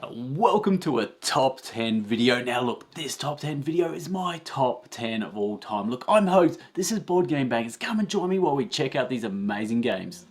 Welcome to a top 10 video. Now look, this top 10 video is my top 10 of all time. Look, I'm host, this is Board Game Bangers. Come and join me while we check out these amazing games.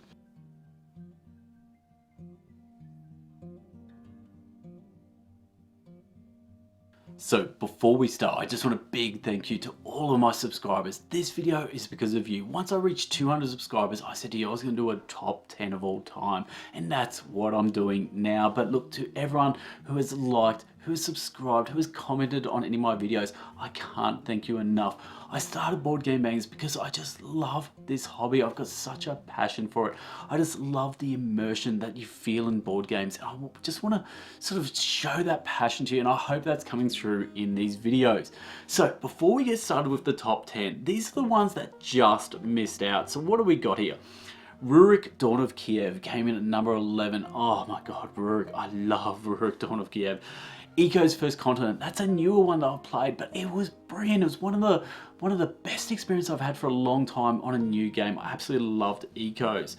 So before we start, I just want a big thank you to all of my subscribers. This video is because of you. Once I reached 200 subscribers, I said to you I was going to do a top 10 of all time. And that's what I'm doing now. But look, to everyone who has liked, who has subscribed, who has commented on any of my videos, I can't thank you enough. I started Board Game Bangers because I just love this hobby. I've got such a passion for it. I just love the immersion that you feel in board games. And I just want to sort of show that passion to you, and I hope that's coming through in these videos. So before we get started with the top 10, these are the ones that just missed out. So what do we got here? Rurik Dawn of Kiev came in at number 11. Oh my god, Rurik. I love Rurik Dawn of Kiev. Eco's First Continent, that's a newer one that I've played, but it was brilliant. It was one of the best experiences I've had for a long time on a new game. I absolutely loved Eco's.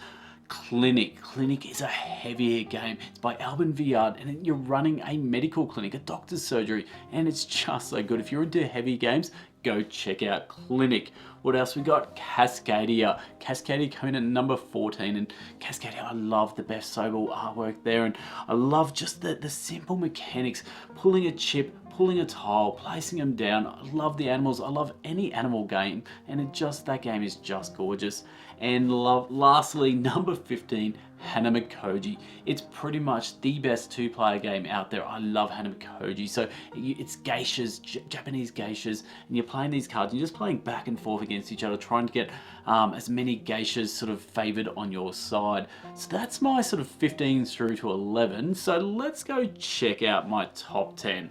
Clinic is a heavier game. It's by Eldervale, and you're running a medical clinic, a doctor's surgery, and it's just so good. If you're into heavy games, go check out Clinic. What else we got? Cascadia. Cascadia coming in at number 14, and Cascadia, I love the Beth Sobel artwork there, and I love just the simple mechanics, pulling a chip, pulling a tile, placing them down. I love the animals. I love any animal game, and that game is just gorgeous. And lastly, number 15, Hanamikoji. It's pretty much the best two-player game out there. I love Hanamikoji. So it's geishas, Japanese geishas, and you're playing these cards, and you're just playing back and forth against each other, trying to get as many geishas sort of favored on your side. So that's my sort of 15 through to 11. So let's go check out my top 10.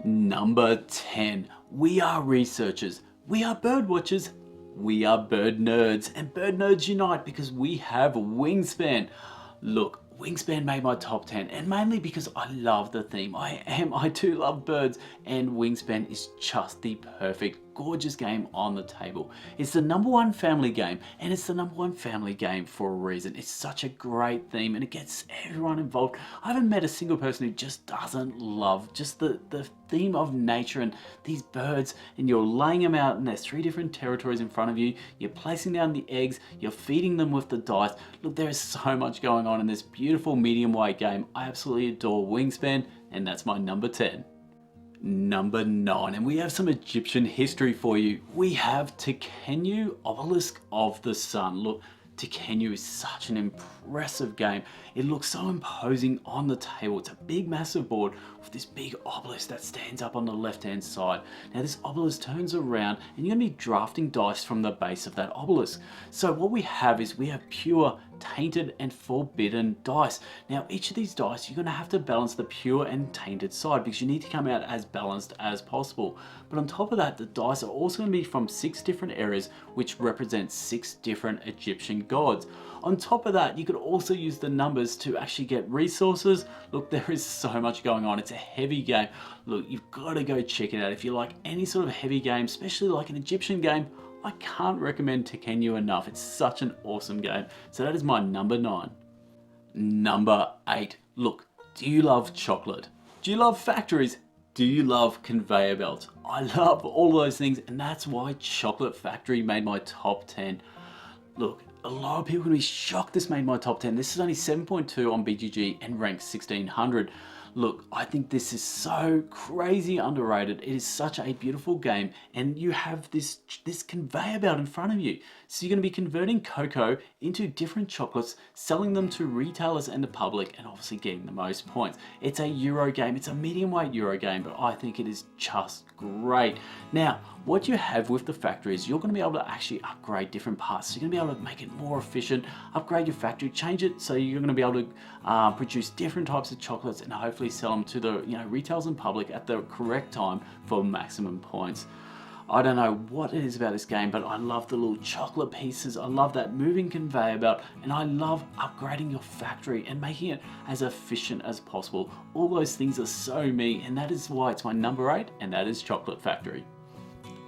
Number 10, we are researchers, we are bird watchers, we are bird nerds, and bird nerds unite because we have Wingspan. Look, Wingspan made my top 10, and mainly because I love the theme. I do love birds, and Wingspan is just the perfect, gorgeous game on the table. It's the #1 family game, and it's the #1 family game for a reason. It's such a great theme, and it gets everyone involved. I haven't met a single person who just doesn't love just the theme of nature and these birds, and you're laying them out, and there's 3 different territories in front of you. You're placing down the eggs, you're feeding them with the dice. Look, there is so much going on in this beautiful medium weight game. I absolutely adore Wingspan, and that's my number 10. Number 9, and we have some Egyptian history for you. We have Tekhenu, Obelisk of the Sun. Look, Tekhenu is such an impressive game. It looks so imposing on the table. It's a big, massive board with this big obelisk that stands up on the left-hand side. Now this obelisk turns around, and you're going to be drafting dice from the base of that obelisk. So what we have is we have pure, tainted, and forbidden dice. Now each of these dice, you're going to have to balance the pure and tainted side because you need to come out as balanced as possible. But on top of that, the dice are also going to be from 6 different areas, which represent 6 different Egyptian gods. On top of that, you could also use the numbers to actually get resources. Look, there is so much going on. It's a heavy game. Look, you've got to go check it out. If you like any sort of heavy game, especially like an Egyptian game, I can't recommend Tekhenu enough. It's such an awesome game. So that is my number 9. Number 8. Look, do you love chocolate? Do you love factories? Do you love conveyor belts? I love all those things, and that's why Chocolate Factory made my top 10. Look, a lot of people are going to be shocked this made my top 10. This is only 7.2 on BGG and ranked 1600. Look, I think this is so crazy underrated. It is such a beautiful game, and you have this conveyor belt in front of you. So you're going to be converting cocoa into different chocolates, selling them to retailers and the public, and obviously getting the most points. It's a Euro game. It's a medium weight Euro game, but I think it is just great. Now, what you have with the factory is you're going to be able to actually upgrade different parts. So you're going to be able to make it more efficient, upgrade your factory, change it so you're going to be able to produce different types of chocolates and hopefully sell them to the retailers and public at the correct time for maximum points. I don't know what it is about this game, but I love the little chocolate pieces. I love that moving conveyor belt, and I love upgrading your factory and making it as efficient as possible. All those things are so me, and that is why it's my number 8, and that is Chocolate Factory.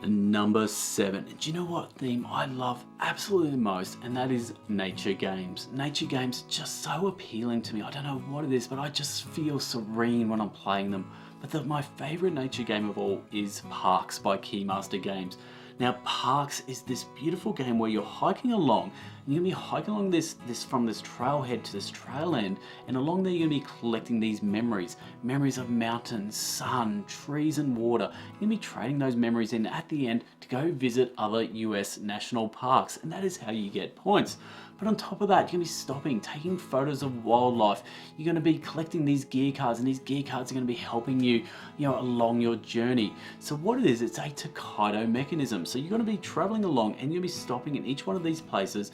Number 7. Do you know what theme I love absolutely the most? And that is nature games. Nature games just so appealing to me. I don't know what it is, but I just feel serene when I'm playing them. But my favorite nature game of all is Parks by Keymaster Games. Now, Parks is this beautiful game where you're hiking along, and you're gonna be hiking along this from this trailhead to this trail end, and along there you're gonna be collecting these memories of mountains, sun, trees, and water. You're gonna be trading those memories in at the end to go visit other US national parks, and that is how you get points. But on top of that, you're gonna be stopping, taking photos of wildlife. You're gonna be collecting these gear cards, and these gear cards are gonna be helping you, along your journey. So what it is, it's a Tekhenu mechanism. So you're gonna be traveling along, and you're gonna be stopping in each one of these places,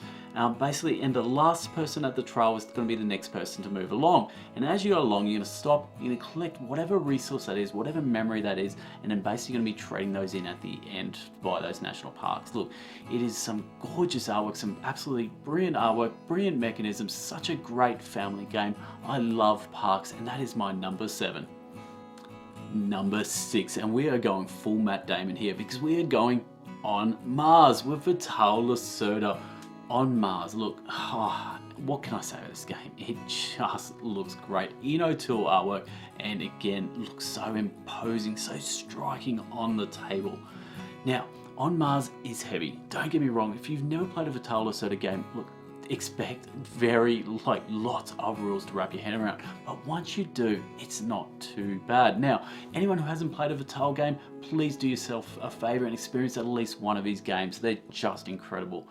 basically, and the last person at the trail is gonna be the next person to move along. And as you go along, you're gonna stop, you're gonna collect whatever resource that is, whatever memory that is, and then basically you're gonna be trading those in at the end by those national parks. Look, it is some gorgeous artwork, some absolutely brilliant artwork, brilliant mechanisms, such a great family game. I love Parks, and that is my number 7. Number 6, and we are going full Matt Damon here because we are going on Mars with Vital Lacerda on Mars. Look, what can I say about this game? It just looks great. Eno Tool artwork, and again, looks so imposing, so striking on the table. Now, On Mars is heavy. Don't get me wrong, if you've never played a Vital Lacerda game, look, expect lots of rules to wrap your head around. But once you do, it's not too bad. Now, anyone who hasn't played a Vital game, please do yourself a favor and experience at least one of these games. They're just incredible.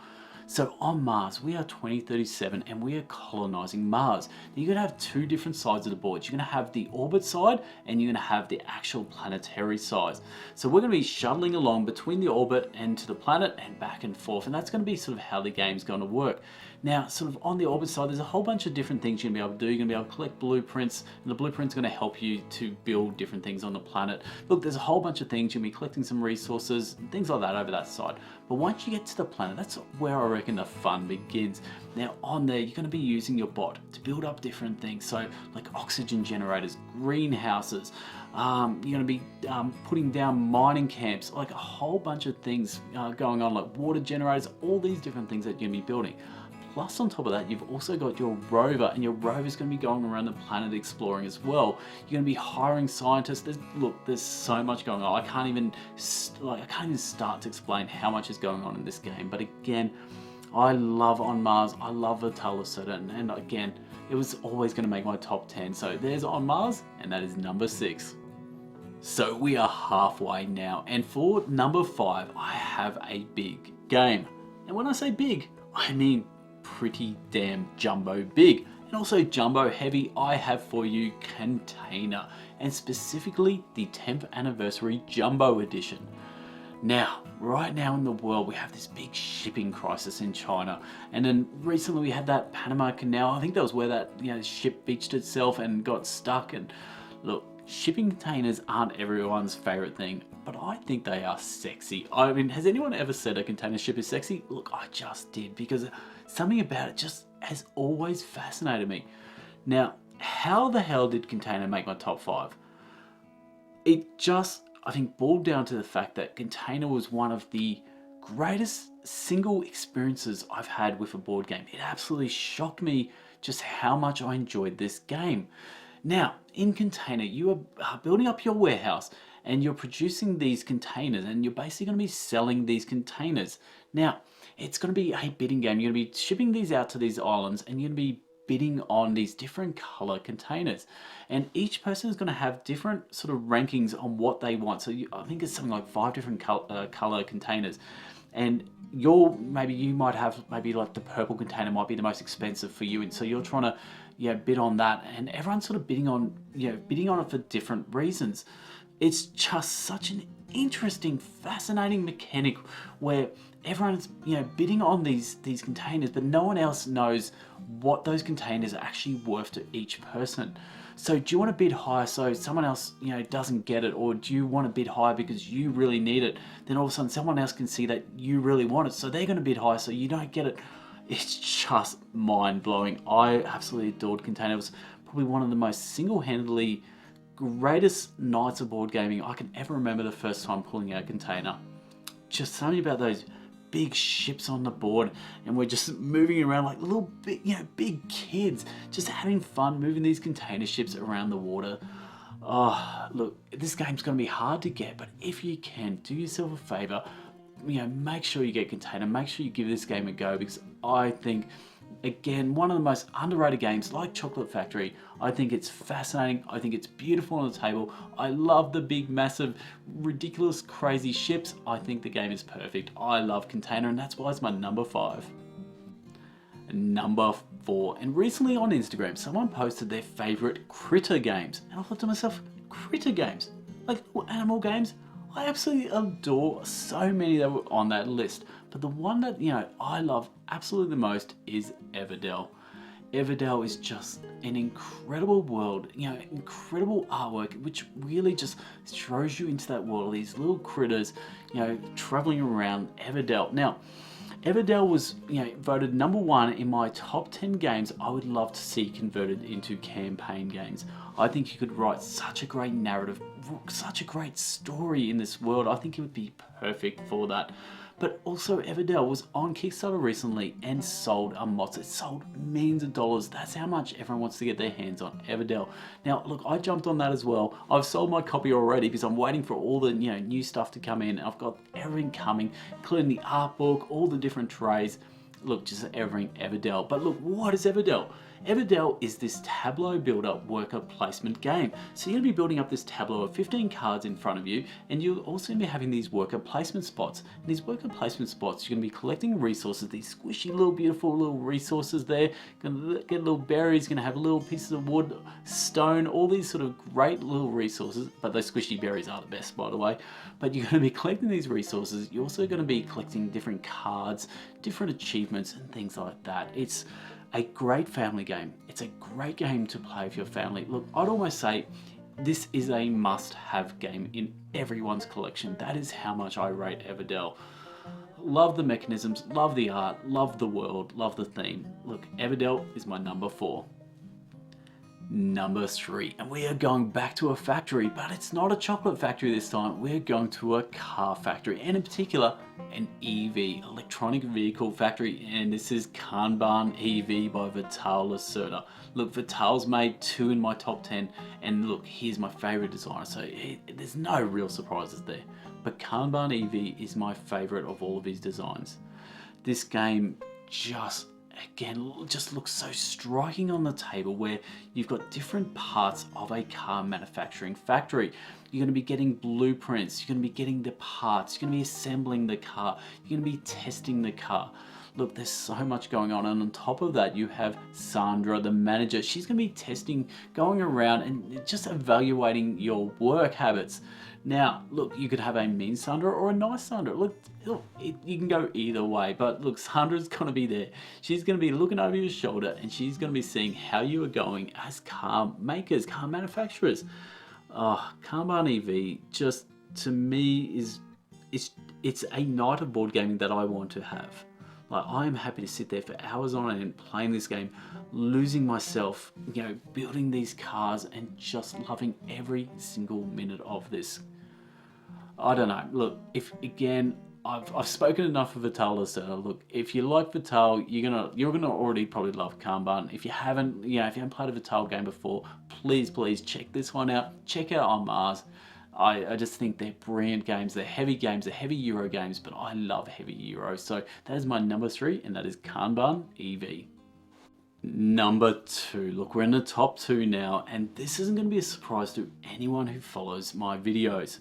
So on Mars, we are 2037 and we are colonizing Mars. Now, you're gonna have two different sides of the board. You're gonna have the orbit side and you're gonna have the actual planetary side. So we're gonna be shuttling along between the orbit and to the planet and back and forth. And that's gonna be sort of how the game's gonna work. Now, sort of on the orbit side, there's a whole bunch of different things you're gonna be able to do. You're gonna be able to collect blueprints, and the blueprints are gonna help you to build different things on the planet. Look, there's a whole bunch of things. You're gonna be collecting some resources, things like that over that side. But once you get to the planet, that's where I reckon the fun begins. Now, on there, you're gonna be using your bot to build up different things. So, like oxygen generators, greenhouses, you're gonna be putting down mining camps, like a whole bunch of things going on, like water generators, all these different things that you're gonna be building. Plus, on top of that, you've also got your rover, and your rover is going to be going around the planet exploring as well. You're going to be hiring scientists. There's so much going on. I can't even start to explain how much is going on in this game. But again, I love On Mars. I love Vital Lacerda, and again, it was always going to make my top 10. So there's On Mars, and that is number 6. So we are halfway now, and for number 5, I have a big game. And when I say big, I mean pretty damn jumbo big, and also jumbo heavy. I have for you Container, and specifically the 10th anniversary jumbo edition. Now, right now in the world, we have this big shipping crisis in China, and then recently we had that Panama Canal. I think that was where that ship beached itself and got stuck. And look, shipping containers aren't everyone's favorite thing, but I think they are sexy. I mean, has anyone ever said a container ship is sexy? Look, I just did, because something about it just has always fascinated me. Now, how the hell did Container make my top 5? It just, I think, boiled down to the fact that Container was one of the greatest single experiences I've had with a board game. It absolutely shocked me just how much I enjoyed this game. Now, in Container, you are building up your warehouse and you're producing these containers, and you're basically going to be selling these containers. Now, it's going to be a bidding game. You're going to be shipping these out to these islands, and you're going to be bidding on these different color containers. And each person is going to have different sort of rankings on what they want. So I think it's something like 5 different color containers. And you might have like the purple container might be the most expensive for you, and so you're trying to bid on that, and everyone's sort of bidding on it for different reasons. It's just such an interesting, fascinating mechanic where everyone's bidding on these containers, but no one else knows what those containers are actually worth to each person. So do you want to bid higher so someone else doesn't get it, or do you want to bid higher because you really need it? Then all of a sudden someone else can see that you really want it, so they're going to bid higher so you don't get it. It's just mind-blowing. I absolutely adored Container. It was probably one of the most single-handedly greatest nights of board gaming I can ever remember the first time pulling out Container. just something about those big ships on the board, and we're just moving around like little big, big kids, just having fun moving these container ships around the water. Oh, look, this game's going to be hard to get, but if you can, do yourself a favor, make sure you get Container, make sure you give this game a go, because I think, again, one of the most underrated games, like Chocolate Factory. I think it's fascinating, I think it's beautiful on the table, I love the big, massive, ridiculous, crazy ships. I think the game is perfect. I love Container, and that's why it's my number 5. Number 4, and recently on Instagram, someone posted their favorite critter games, and I thought to myself, critter games? Like little animal games? I absolutely adore so many that were on that list, but the one that, I love absolutely the most is Everdell. Everdell is just an incredible world, incredible artwork, which really just throws you into that world, these little critters, traveling around Everdell. Now, Everdell was, voted number 1 in my top 10 games I would love to see converted into campaign games. I think you could write such a great narrative, such a great story in this world. I think it would be perfect for that. But also Everdell was on Kickstarter recently and sold a mod. It sold millions of dollars. That's how much everyone wants to get their hands on Everdell. Now, look, I jumped on that as well. I've sold my copy already because I'm waiting for all the new stuff to come in. I've got everything coming, including the art book, all the different trays. Look, just everything Everdell. But look, what is Everdell? Everdell is this tableau builder worker placement game. So you're going to be building up this tableau of 15 cards in front of you, and you're also going to be having these worker placement spots. And these worker placement spots, you're going to be collecting resources, these squishy little beautiful little resources there. You're going to get little berries, you're going to have little pieces of wood, stone, all these sort of great little resources, but those squishy berries are the best, by the way. But you're going to be collecting these resources. You're also going to be collecting different cards, different achievements and things like that. It's a great family game. It's a great game to play with your family. Look, I'd almost say this is a must-have game in everyone's collection. That is how much I rate Everdell. Love the mechanisms, love the art, love the world, love the theme. Look, Everdell is my number 4. Number 3, and we are going back to a factory, but it's not a chocolate factory this time. We're going to a car factory, and in particular, an EV, electronic vehicle factory, and this is Kanvan EV by Vital Lacerda. Look, Vital's made 2 in my top 10, and look, he's my favorite designer, so there's no real surprises there. But Kanban EV is my favorite of all of his designs. This game just looks so striking on the table, where you've got different parts of a car manufacturing factory. You're going to be getting blueprints, you're going to be getting the parts, you're going to be assembling the car, you're going to be testing the car. Look, there's so much going on, and on top of that you have Sandra, the manager. She's going to be testing, going around and just evaluating your work habits. Now, look, you could have a mean Sandra or a nice Sandra. Look, you can go either way, but look, Sandra's going to be there. She's going to be looking over your shoulder, and she's going to be seeing how you are going as car makers, car manufacturers. Kanban EV, just to me, it's a night of board gaming that I want to have. Like, I am happy to sit there for hours on end playing this game, losing myself, building these cars and just loving every single minute of this. I don't know. Look, I've spoken enough of Vital Lacerda. Look, if you like Vital, you're gonna already probably love Kanban. If you haven't, if you haven't played a Vital game before, please check this one out. Check out On Mars. I just think they're brilliant games. They're heavy games, they're heavy Euro games, but I love heavy Euro. So that is my number 3, and that is Kanban EV. Number 2, look, we're in the top 2 now, and this isn't going to be a surprise to anyone who follows my videos.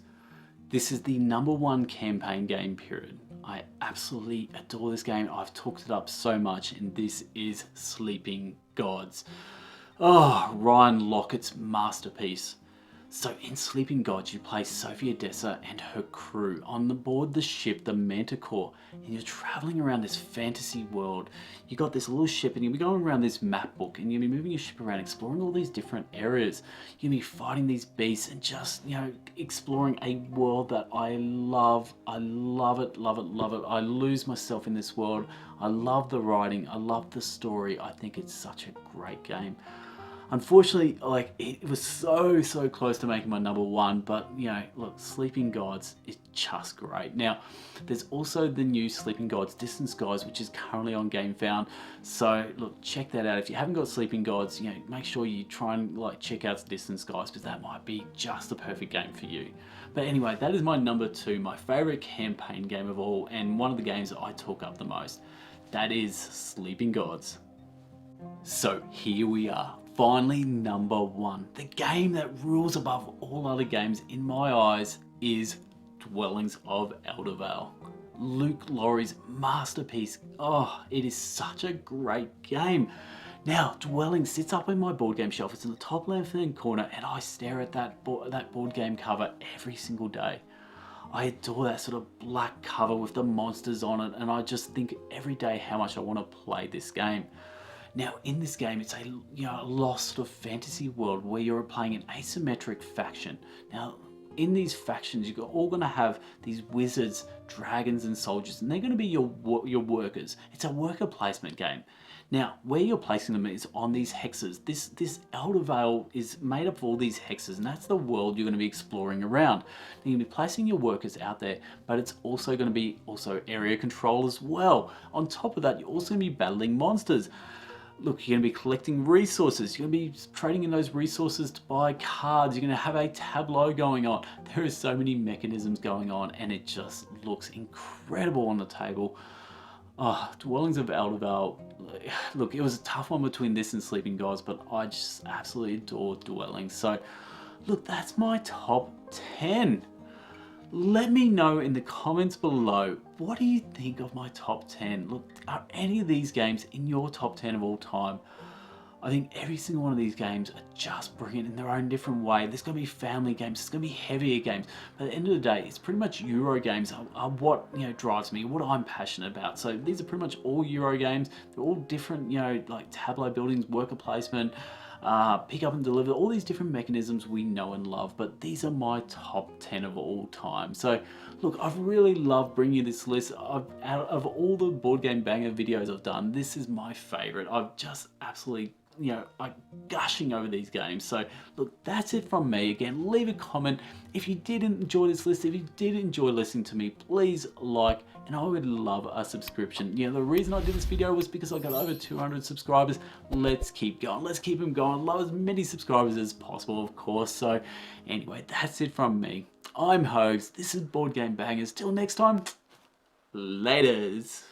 This is the number 1 campaign game, period. I absolutely adore this game. I've talked it up so much, and this is Sleeping Gods. Oh, Ryan Lockett's masterpiece. So in Sleeping Gods, you play Sophia Dessa and her crew on board the ship, the Manticore, and you're traveling around this fantasy world. You got this little ship, and you'll be going around this map book, and you'll be moving your ship around, exploring all these different areas. You'll be fighting these beasts and just, exploring a world that I love. I love it, love it, love it. I lose myself in this world. I love the writing. I love the story. I think it's such a great game. Unfortunately, like, it was so close to making my number one, but you know, look, Sleeping Gods is just great. Now, there's also the new Sleeping Gods Distant Skies, which is currently on Game Found. So look, check that out. If you haven't got Sleeping Gods, you know, make sure you try and like check out Distant Skies, because that might be just the perfect game for you. But anyway, that is my number two, my favorite campaign game of all, and one of the games that I talk up the most. That is Sleeping Gods. So here we are, finally number one. The game that rules above all other games in my eyes is Dwellings of Eldervale. Luke Laurie's masterpiece. Oh, it is such a great game. Now, Dwellings sits up in my board game shelf. It's in the top left-hand corner, and I stare at that board game cover every single day. I adore that sort of black cover with the monsters on it, and I just think every day how much I want to play this game. Now, in this game, it's a lost sort of fantasy world where you're playing an asymmetric faction. Now, in these factions, you're all going to have these wizards, dragons, and soldiers, and they're going to be your workers. It's a worker placement game. Now, where you're placing them is on these hexes. This Eldervale is made up of all these hexes, and that's the world you're going to be exploring around. You're going to be placing your workers out there, but it's also going to be area control as well. On top of that, you're also going to be battling monsters. Look, you're going to be collecting resources. You're going to be trading in those resources to buy cards. You're going to have a tableau going on. There are so many mechanisms going on, and it just looks incredible on the table. Oh, Dwellings of Eldervale. Look, it was a tough one between this and Sleeping Gods, but I just absolutely adore Dwellings. So, look, that's my top 10. Let me know in the comments below, what do you think of my top 10? Look, are any of these games in your top 10 of all time? I think every single one of these games are just brilliant in their own different way. There's going to be family games, there's going to be heavier games, but at the end of the day, it's pretty much Euro games are what drives me, what I'm passionate about. So these are pretty much all Euro games. They're all different, like tableau buildings, worker placement, pick up and deliver, all these different mechanisms we know and love, but these are my top 10 of all time. So look, I've really loved bringing you this list. Out of all the board game banger videos I've done, this is my favorite. I've just absolutely like gushing over these games. So look, that's it from me. Again, leave a comment if you did enjoy this list. If you did enjoy listening to me, please like, and I would love a subscription. The reason I did this video was because I got over 200 subscribers. Let's keep going, let's keep them going. Love as many subscribers as possible, of course. So anyway, that's it from me. I'm Hogs, this is Board Game Bangers. Till next time, laters.